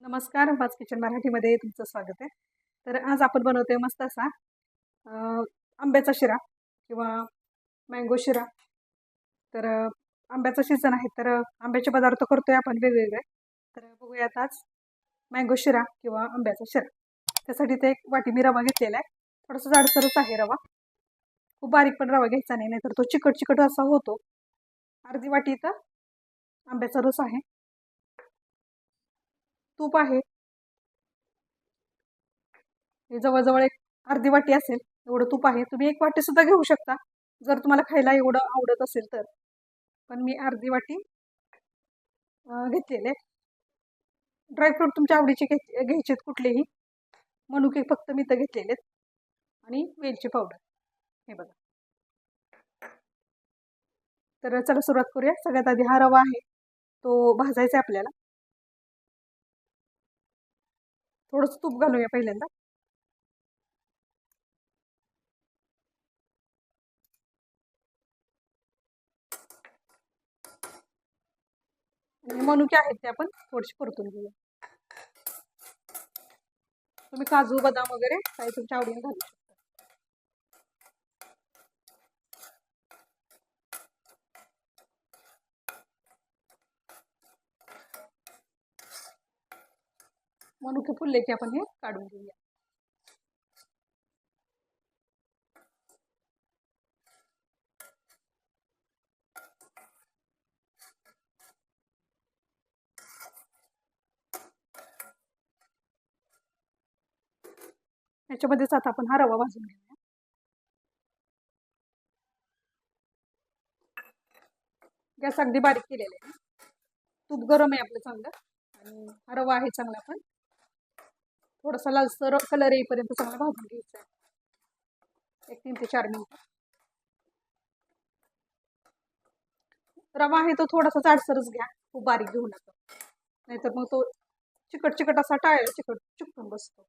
नमस्कार, वाज किचन मराठीमध्ये तुमचं स्वागत आहे. तर आज आपण बनवतोय मस्त असा आंब्याचा शिरा किंवा मँगो शिरा. तर आंब्याचा सीझन आहे, तर आंब्याचे पदार्थ करतोय आपण वेगवेगळे. तर बघूयात आज मँगो शिरा किंवा आंब्याचा शिरा. त्यासाठी ते एक वाटी मी रवा घेतलेला आहे. थोडासा जाडसरच आहे रवा, खूप बारीक पण रवा घ्यायचा नाही, नाहीतर तो चिकट चिकट असा होतो. अर्धी वाटी इथं आंब्याचा रस आहे, तूप आहे, हे जवळजवळ एक अर्धी वाटी असेल एवढं तूप आहे. तुम्ही एक वाटी सुद्धा घेऊ शकता जर तुम्हाला खायला एवढं आवडत असेल तर, पण मी अर्धी वाटी घेतलेले. ड्रायफ्रूट तुमच्या आवडीचे घ्यायचेत कुठलेही. मनुके फक्त मी तर घेतलेलेत आणि वेलची पावडर. हे बघा. तर चला सुरुवात करूया. सगळ्यात आधी हा रवा आहे तो भाजायचा आहे आपल्याला. थोडंसं तूप घालूया पहिल्यांदा. आणि मनुके आहेत ते आपण थोडेसे परतून घेऊया. तुम्ही काजू बदाम वगैरे काही तुमच्या आवडीने घालू शकता. मनुके फुलले की आपण हे काढून घेऊया. याच्यामध्येच आता आपण हा रवा भाजून घेऊया. गॅस अगदी बारीक केलेला आहे. तूप गरम आहे आपलं चांगलं आणि हा रवा आहे चांगला. पण थोडासा लालसर कलर येईपर्यंत चांगला भाजून घ्यायचा आहे, एक 3 ते 4 मिनिट. रवा आहे तो थोडासा जाडसरच घ्या, खूप बारीक घेऊ नका, नाहीतर मग तो चिकट चिकट असा टाळायला चिकटून बसतो.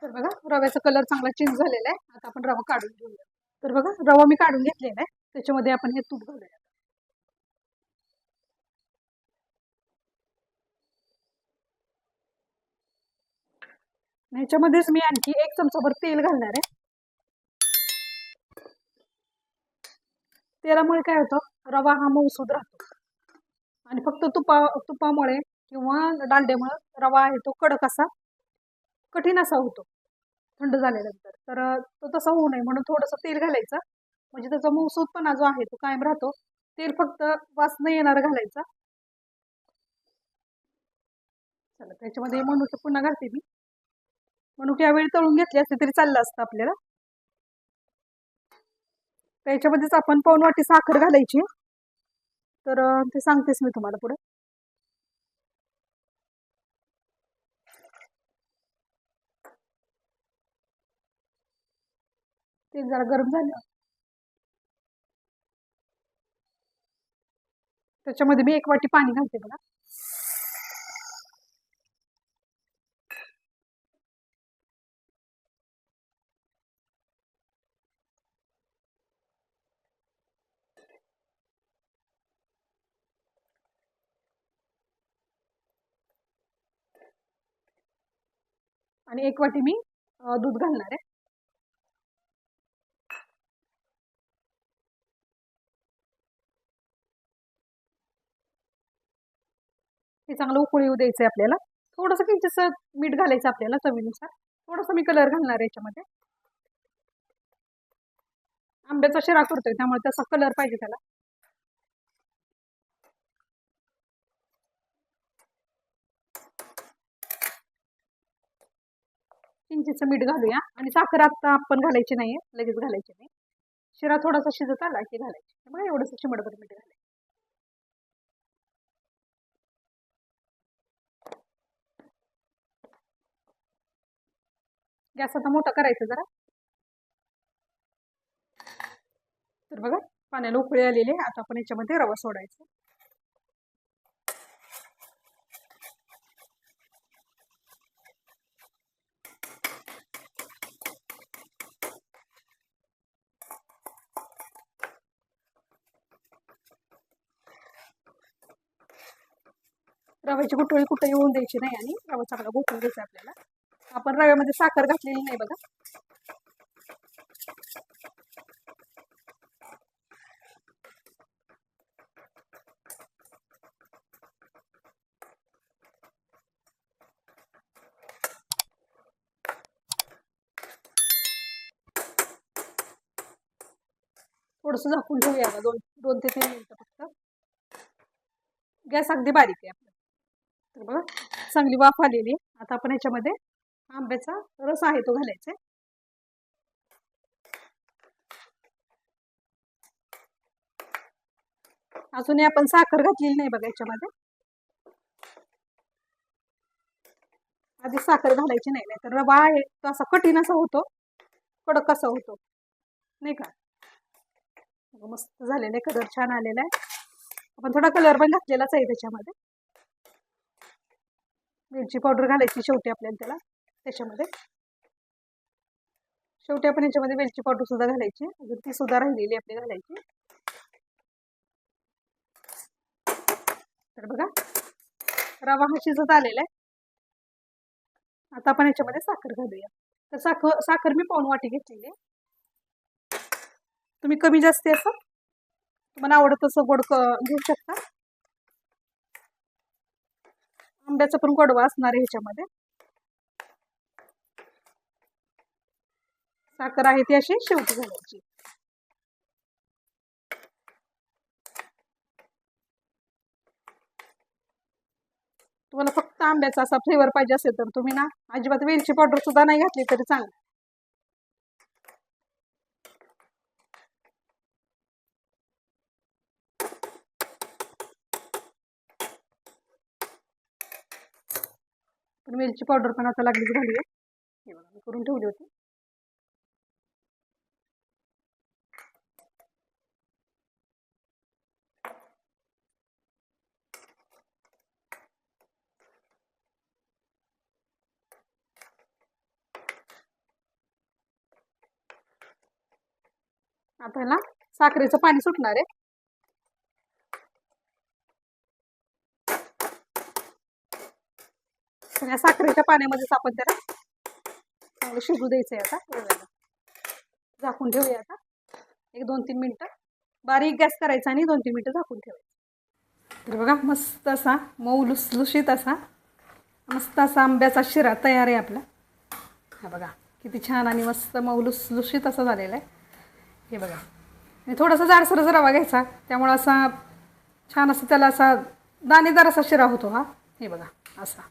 तर बघा रव्याचा कलर चांगला चेंज झालेला आहे. आता आपण रवा काढून घेऊया. तर बघा रवा मी काढून घेतलेला आहे. त्याच्यामध्ये आपण हे तूप घालूया. ह्याच्यामध्येच मी आणखी 1 चमचाभर तेल घालणार आहे. तेलामुळे काय होतं, रवा हा मऊसूद राहतो आणि फक्त तुपामुळे किंवा डालड्यामुळे रवा आहे तो कडक असा कठीण असा होतो थंड झाल्यानंतर. तर तो तसा होऊ नये म्हणून थोडंसं तेल घालायचं, म्हणजे त्याचा मऊसूदपणा जो आहे तो कायम राहतो. तेल फक्त वास न येणार घालायचा. चला त्याच्यामध्ये मनुके पुन्हा घालते मी. मनुके यावेळी तळून घेतले असते तरी चाललं असतं आपल्याला. त्याच्यामध्येच आपण पाऊण वाटी साखर घालायची. तर ते सांगतेच मी तुम्हाला पुढे. तेल जरा गरम झालं त्याच्यामध्ये मी 1 वाटी पाणी घालते बघा. आणि 1 वाटी मी दूध घालणार आहे. हे चांगलं उकळी येऊ द्यायचं आहे आपल्याला. थोडंसं किंचितसं मीठ घालायचं आपल्याला चवीनुसार. थोडंसं मी कलर घालणार आहे याच्यामध्ये. आंब्याचा शिरा करतोय त्यामुळे तसा कलर पाहिजे त्याला. किंचितसं मीठ घालूया आणि साखर आता आपण घालायची नाहीये, लगेच घालायची नाही. शिरा थोडासा शिजत आला की घालायची. त्यामुळे एवढंसं चिमटभर मीठ घालायचं. गॅस आता मोठा करायचा जरा. तर बघा पाण्याला उकळी आलेली आहे. आता आपण याच्यामध्ये रवा सोडायचा. रव्याची गुठळी कुठे येऊन द्यायची नाही आणि रवा चांगला घोटून घ्यायचा आपल्याला. आपण रव्यामध्ये साखर घातलेली नाही बघा. थोडंसं झाकून ठेवूया का 2 ते 3 मिनिटं फक्त. गॅस अगदी बारीक आहे आपला. तर बघा चांगली वाफ आलेली आहे. आता आपण ह्याच्यामध्ये आंब्याचा रस आहे तो घालायचा आहे. अजूनही आपण साखर घातलेली नाही बघा याच्यामध्ये. आधी साखर घालायची नाही, तर रवा आहे तो असा कठीण असा होतो, कडक असा होतो नाही का. मस्त झालेला आहे, कलर छान आलेला आहे. आपण थोडा कलर पण घातलेलाच आहे त्याच्यामध्ये. मिरची पावडर घालायची शेवटी आपल्याला त्याला त्याच्यामध्ये. शेवटी आपण याच्यामध्ये वेलची पावडर सुद्धा घालायची, अजून ती सुद्धा राहिलेली आपली घालायची. तर बघा रवा हा शिजत आलेला आहे. आता आपण याच्यामध्ये साखर घालूया. तर साखर मी पाऊण वाटी घेतलेली आहे. तुम्ही कमी जास्ती असं तुम्हाला आवडत तसं गोड घेऊ शकता. आंब्याचा पण गोडवा असणार आहे ह्याच्यामध्ये. साखर आहे ती अशी शेवटी घालायची. तुम्हाला फक्त आंब्याचा असा फ्लेवर पाहिजे असेल तर तुम्ही ना अजिबात वेलची पावडर सुद्धा नाही घातली तरी चांगलं. पण वेलची पावडर पण आता लागलीच घालूया. हे बघा मी करून ठेवली होती. आता ह्याला साखरेचं पाणी सुटणार आहे. सगळ्या साखरेच्या पाण्यामध्येच आपण त्याला चांगलं शिजू द्यायचं आहे. आता झाकून ठेवूया. आता 1-2-3 मिनिटं बारीक गॅस करायचा आणि 2-3 मिनिटं झाकून ठेवायचं. तर बघा मस्त असा मऊ लुसलुशीत असा मस्त असा आंब्याचा शिरा तयार आहे आपला. हा बघा किती छान आणि मस्त मऊ लुसलुशीत असा झालेला आहे. हे बघा आणि थोडासा जाडसर रवा घ्यायचा, त्यामुळं असा छान असं त्याला असा दाणेदार असा शिरा होतो हा. हे बघा असा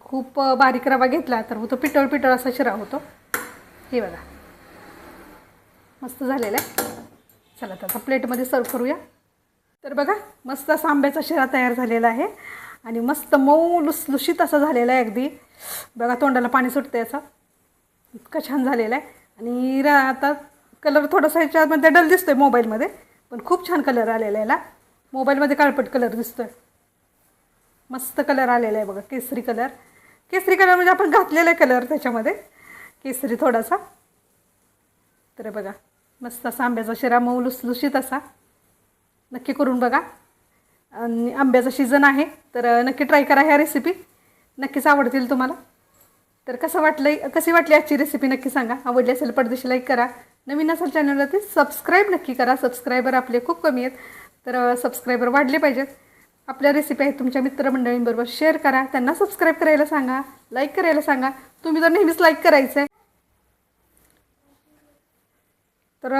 खूप बारीक रवा घेतला तर होतो पितळ पितळ असा शिरा होतो. हे बघा मस्त झालेला आहे. चला आता प्लेटमध्ये सर्व करूया. तर बघा मस्त असा आंब्याचा शिरा तयार झालेला आहे आणि मस्त मऊ लुसलुशीत असा झालेला आहे. अगदी बघा तोंडाला पाणी सुटतं याचा, इतकं छान झालेलं आहे. आणि आता कलर थोडासा ह्याच्यामध्ये डल दिसतोय मोबाईलमध्ये, पण खूप छान कलर आलेला आहे. याला मोबाईलमध्ये काळपट कलर दिसतोय, मस्त कलर आलेला आहे बघा. केसरी कलर म्हणजे आपण घातलेला आहे कलर त्याच्यामध्ये केसरी थोडासा. तर बघा मस्त असा आंब्याचा शिरा मऊ लुसलुशीत असा नक्की करून बघा. आणि आंब्याचा सीझन आहे तर नक्की ट्राय करा ह्या रेसिपी, नक्कीच आवडतील तुम्हाला. तर कशी वाटली आजची रेसिपी नक्की सांगा. आवडली असेल पडदेशी लाईक करा, नवीन असेल चॅनलला ते सबस्क्राईब नक्की करा. सबस्क्रायबर आपले खूप कमी आहेत, तर सबस्क्रायबर वाढले पाहिजेत. आपल्या रेसिपी आहेत तुमच्या मित्रमंडळींबरोबर शेअर करा, त्यांना सबस्क्राईब करायला सांगा, लाईक करायला सांगा. तुम्ही तर नेहमीच लाईक करायचं आहे. तर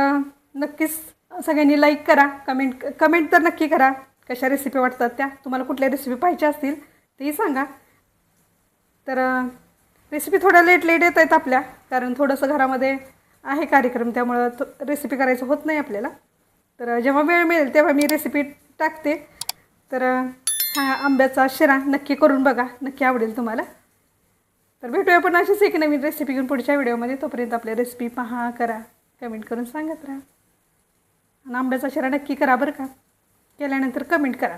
नक्कीच सगळ्यांनी लाईक करा, कमेंट तर नक्की करा. कशा रेसिपी वाटतात त्या, तुम्हाला कुठल्या रेसिपी पाहिजे असतील तेही सांगा. तर रेसिपी थोड्या लेट येत आहेत आपल्या, कारण थोडंसं घरामध्ये आहे कार्यक्रम, त्यामुळं रेसिपी करायचं होत नाही आपल्याला. तर जेव्हा वेळ मिळेल तेव्हा मी रेसिपी टाकते. तर हा आंब्याचा शिरा नक्की करून बघा, नक्की आवडेल तुम्हाला. तर भेटूया पण अशीच एक नवीन रेसिपी घेऊन पुढच्या व्हिडिओमध्ये. तोपर्यंत आपल्या रेसिपी पहा, करा, कमेंट करून सांगत राहा. आणि आंब्याचा शिरा नक्की करा बरं का, केल्यानंतर कमेंट करा.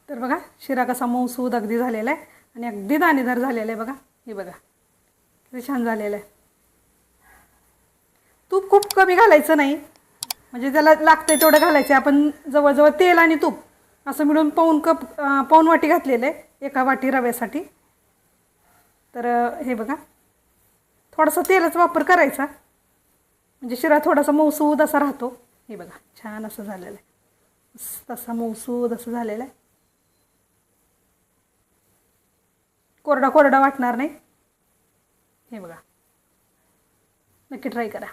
तर बघा शिरा कसा मऊसूद अगदी झालेला आहे आणि अगदी दाणेदार झालेला आहे बघा. हे बघा किती छान झालेलं आहे. तूप खूप कमी घालायचं नाही, म्हणजे त्याला लागतंय तेवढं घालायचं. आपण जवळजवळ तेल आणि तूप असं मिळून पाऊण वाटी घातलेलं आहे एका वाटी रव्यासाठी. तर हे बघा, थोडासा तेलाचा वापर करायचा म्हणजे शिरा थोडासा मऊसूद असा राहतो. हे बघा छान असं झालेलं आहे, तसा मऊसूद असं झालेलं आहे. कोरडा कोरडा वाटणार नाही. हे बघा, नक्की ट्राय करा.